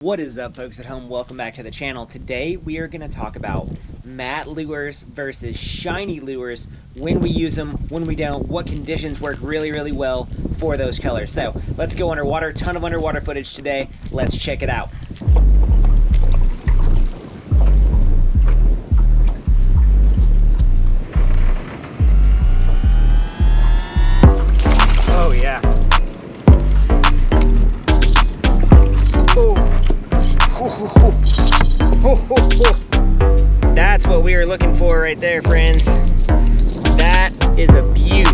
What is up, folks at home? Welcome back to the channel. Today we are going to talk about matte lures versus shiny lures, when we use them, when we don't, what conditions work really well for those colors. So let's go underwater. Ton of underwater footage today. Let's check it out. Oh yeah. That's what we were looking for right there, friends. That is a beaut.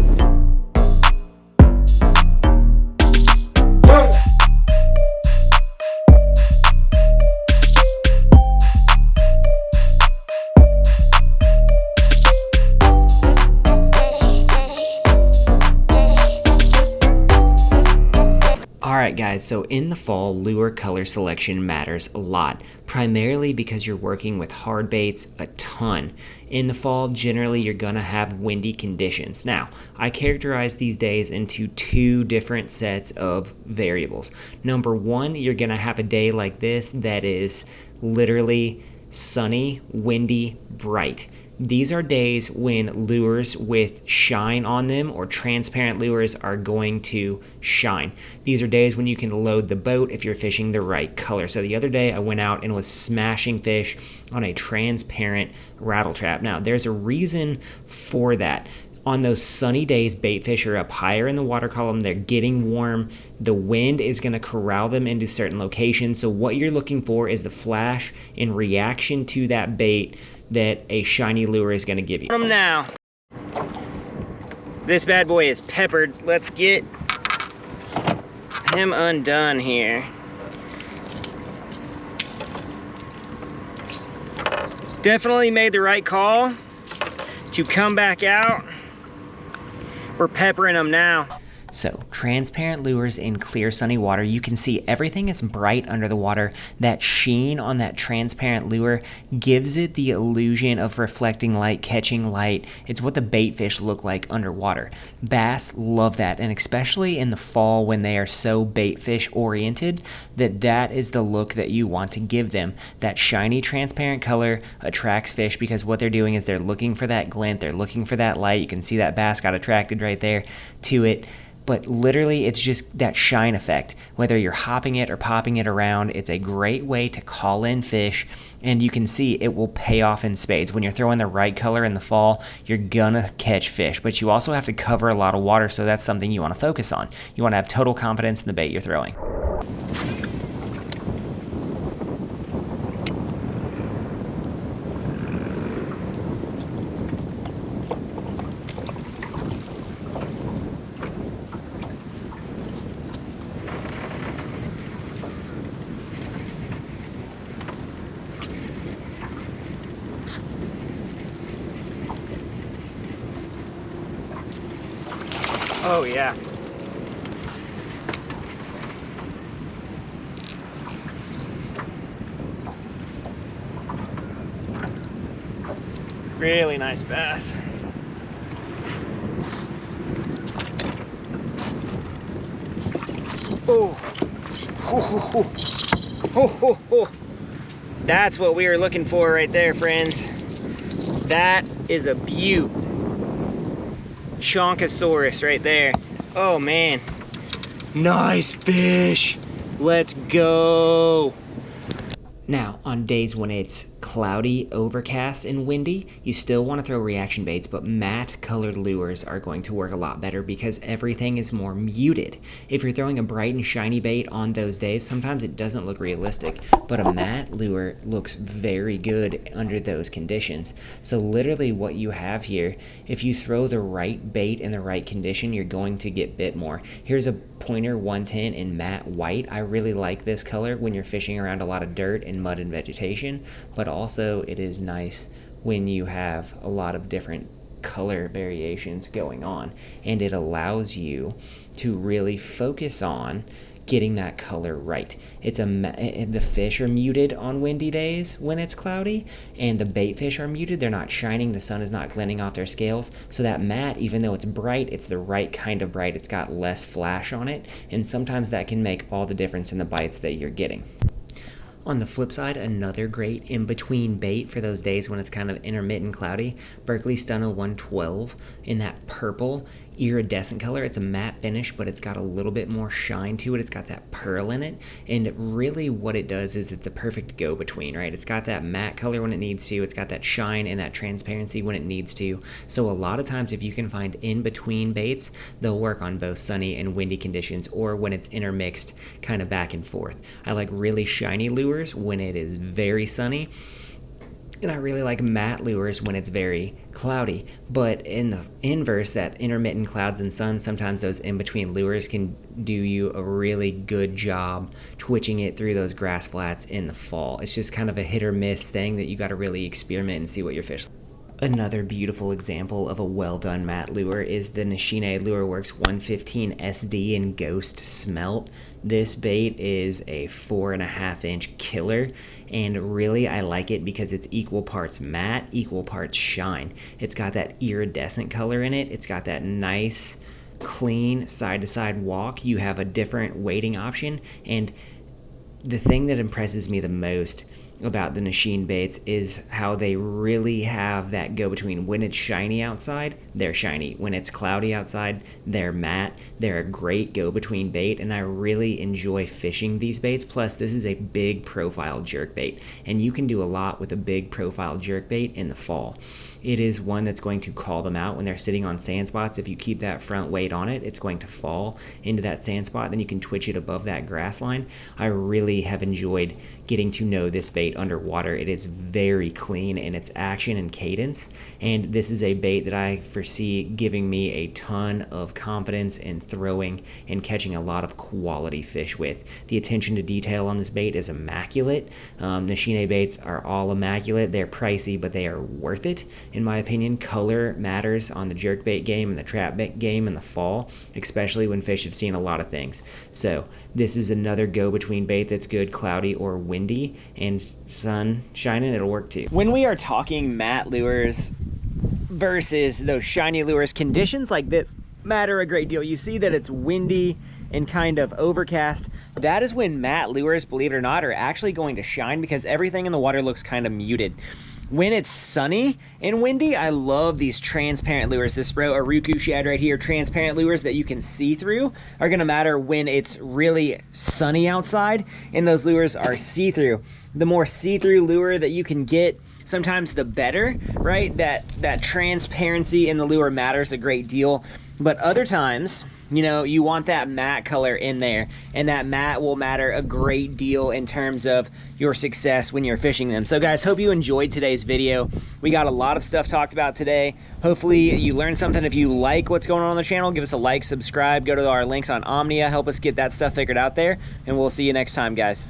Alright guys, so in the fall, lure color selection matters a lot, primarily because you're working with hard baits a ton. In the fall, generally you're gonna have windy conditions. Now, I characterize these days into two different sets of variables. Number one, you're gonna have a day like this that is literally sunny, windy, bright. These are days when lures with shine on them or transparent lures are going to shine. These are days when you can load the boat if you're fishing the right color. So the other day I went out and was smashing fish on a transparent rattle trap. Now there's a reason for that. On those sunny days, bait fish are up higher in the water column. They're getting warm. The wind is going to corral them into certain locations. So what you're looking for is the flash in reaction to that bait that a shiny lure is going to give you. Now, this bad boy is peppered. Let's get him undone here. Definitely made the right call to come back out. We're peppering them now. So, transparent lures in clear sunny water, you can see everything is bright under the water. That sheen on that transparent lure gives it the illusion of reflecting light, catching light. It's what the bait fish look like underwater. Bass love that, and especially in the fall when they are so bait fish oriented, that is the look that you want to give them. That shiny transparent color attracts fish because what they're doing is they're looking for that glint, they're looking for that light. You can see that bass got attracted right there to it. But literally, it's just that shine effect. Whether you're hopping it or popping it around, it's a great way to call in fish, and you can see it will pay off in spades. When you're throwing the right color in the fall, you're gonna catch fish, but you also have to cover a lot of water, so that's something you wanna focus on. You wanna have total confidence in the bait you're throwing. Oh yeah. Really nice bass. Oh. Ho, ho, ho. Ho, ho, ho. That's what we were looking for right there, friends. That is a beaut. Chonkosaurus right there. Oh man, nice fish. Let's go. Now, on days when it's cloudy, overcast, and windy, you still want to throw reaction baits, but matte colored lures are going to work a lot better because everything is more muted. If you're throwing a bright and shiny bait on those days, sometimes it doesn't look realistic, but a matte lure looks very good under those conditions. So literally what you have here, if you throw the right bait in the right condition, you're going to get bit more. Here's a pointer 110 in matte white. I really like this color when you're fishing around a lot of dirt and mud and vegetation, but also it is nice when you have a lot of different color variations going on, and it allows you to really focus on getting that color right. The fish are muted on windy days when it's cloudy, and the bait fish are muted. They're not shining, the sun is not glinting off their scales. So that matte, even though it's bright, it's the right kind of bright. It's got less flash on it, and sometimes that can make all the difference in the bites that you're getting. On the flip side, another great in-between bait for those days when it's kind of intermittent cloudy, Berkeley Stunna 112 in that purple iridescent color. It's a matte finish, but it's got a little bit more shine to it. It's got that pearl in it, and really what it does is it's a perfect go-between, right? It's got that matte color when it needs to, it's got that shine and that transparency when it needs to. So a lot of times if you can find in-between baits, they'll work on both sunny and windy conditions, or when it's intermixed kind of back and forth. I like really shiny lures when it is very sunny, and I really like matte lures when it's very cloudy. But in the inverse, that intermittent clouds and sun, sometimes those in-between lures can do you a really good job twitching it through those grass flats in the fall. It's just kind of a hit or miss thing that you got to really experiment and see what your fish like. Another beautiful example of a well-done matte lure is the Nishine LureWorks 115 SD in Ghost Smelt. This bait is a 4.5-inch killer, and really I like it because it's equal parts matte, equal parts shine. It's got that iridescent color in it. It's got that nice, clean side-to-side walk. You have a different weighting option, and the thing that impresses me the most about the Nishine baits is how they really have that go-between. When it's shiny outside, they're shiny. When it's cloudy outside, they're matte. They're a great go-between bait, and I really enjoy fishing these baits. Plus, this is a big profile jerkbait, and you can do a lot with a big profile jerkbait in the fall. It is one that's going to call them out when they're sitting on sand spots. If you keep that front weight on it, it's going to fall into that sand spot. Then you can twitch it above that grass line. I really have enjoyed getting to know this bait underwater. It is very clean in its action and cadence, and this is a bait that I foresee giving me a ton of confidence in throwing and catching a lot of quality fish with. The attention to detail on this bait is immaculate. Nishine baits are all immaculate. They're pricey, but they are worth it. In my opinion, color matters on the jerkbait game and the trap bait game in the fall, especially when fish have seen a lot of things. So this is another go-between bait that's good cloudy or windy, and sun shining, it'll work too. When we are talking matte lures versus those shiny lures, conditions like this matter a great deal. You see that it's windy and kind of overcast. That is when matte lures, believe it or not, are actually going to shine because everything in the water looks kind of muted. When it's sunny and windy, I love these transparent lures. This Bro Aruku shad right here, transparent lures that you can see through, are gonna matter when it's really sunny outside, and those lures are see-through. The more see-through lure that you can get, sometimes the better, right? That transparency in the lure matters a great deal. But other times, you know, you want that matte color in there, and that matte will matter a great deal in terms of your success when you're fishing them. So guys, hope you enjoyed today's video. We got a lot of stuff talked about today. Hopefully you learned something. If you like what's going on the channel, give us a like, subscribe, go to our links on Omnia, help us get that stuff figured out there, and we'll see you next time, guys.